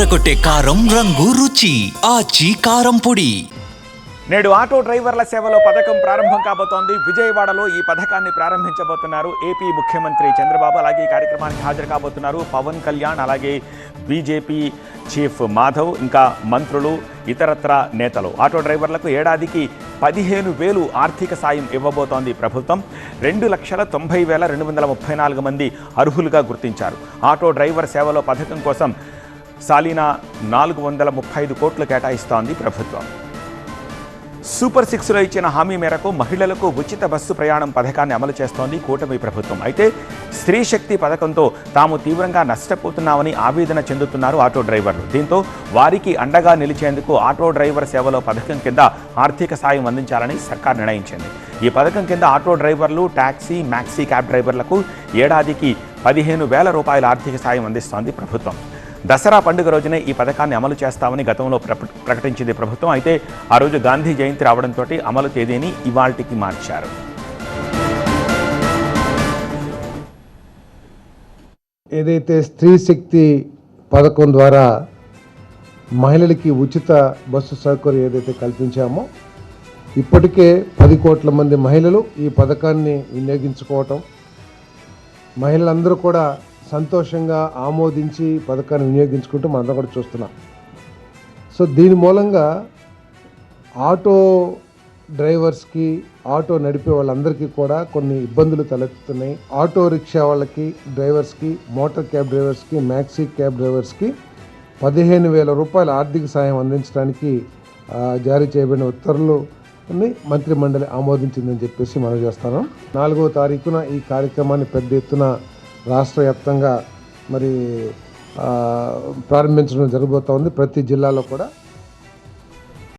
అదరగొట్టే కారం రంగు రుచి ఆచి కారం పొడి. నేడు ఆటో డ్రైవర్ల సేవలో పథకం ప్రారంభం కాబోతోంది. విజయవాడలో ఈ పథకాన్ని ప్రారంభించబోతున్నారు ఏపీ ముఖ్యమంత్రి చంద్రబాబు. అలాగే ఈ కార్యక్రమానికి హాజరు కాబోతున్నారు పవన్ కళ్యాణ్, అలాగే బీజేపీ చీఫ్ మాధవ్, ఇంకా మంత్రులు, ఇతరత్ర నేతలు. ఆటో డ్రైవర్లకు ఏడాదికి 15,000 ఆర్థిక సాయం ఇవ్వబోతోంది ప్రభుత్వం. 2,90,234 మంది అర్హులుగా గుర్తించారు. ఆటో డ్రైవర్ సేవలో పథకం కోసం సాలీనా 435 కోట్లు కేటాయిస్తోంది ప్రభుత్వం. సూపర్ 6లో ఇచ్చిన హామీ మేరకు మహిళలకు ఉచిత బస్సు ప్రయాణం పథకాన్ని అమలు చేస్తోంది కూటమి ప్రభుత్వం. అయితే స్త్రీ శక్తి పథకంతో తాము తీవ్రంగా నష్టపోతున్నామని ఆవేదన చెందుతున్నారు ఆటో డ్రైవర్లు. దీంతో వారికి అండగా నిలిచేందుకు ఆటో డ్రైవర్ సేవలో పథకం కింద ఆర్థిక సాయం అందించాలని సర్కార్ నిర్ణయించింది. ఈ పథకం కింద ఆటో డ్రైవర్లు, టాక్సీ, మ్యాక్సీ క్యాబ్ డ్రైవర్లకు ఏడాదికి 15,000 రూపాయల ఆర్థిక సాయం అందిస్తోంది ప్రభుత్వం. దసరా పండుగ రోజునే ఈ పథకాన్ని అమలు చేస్తామని గతంలో ప్రకటించింది ప్రభుత్వం. అయితే ఆ రోజు గాంధీ జయంతి రావడంతో అమలు తేదీని ఇవాల్టికి మార్చారు. ఏదైతే స్త్రీ శక్తి పథకం ద్వారా మహిళలకి ఉచిత బస్సు సౌకర్యం ఏదైతే కల్పించామో, ఇప్పటికే 10 కోట్ల మంది మహిళలు ఈ పథకాన్ని వినియోగించుకోవటం, మహిళలందరూ కూడా సంతోషంగా ఆమోదించి పథకాన్ని వినియోగించుకుంటూ మనందరం కూడా చూస్తున్నాం. సో దీని మూలంగా ఆటో డ్రైవర్స్కి, ఆటో నడిపే వాళ్ళందరికీ కూడా కొన్ని ఇబ్బందులు తలెత్తుతున్నాయి. ఆటో రిక్షా వాళ్ళకి, డ్రైవర్స్కి, మోటార్ క్యాబ్ డ్రైవర్స్కి, మ్యాక్సీ క్యాబ్ డ్రైవర్స్కి 15,000 రూపాయల ఆర్థిక సాయం అందించడానికి జారీ చేయబడిన ఉత్తర్వులని మంత్రి మండలి ఆమోదించిందని చెప్పేసి మనం చేస్తాను. 4వ తారీఖున ఈ కార్యక్రమాన్ని పెద్ద ఎత్తున రాష్ట్ర వ్యాప్తంగా మరి ప్రారంభించడం జరగబోతోంది. ప్రతి జిల్లాలో కూడా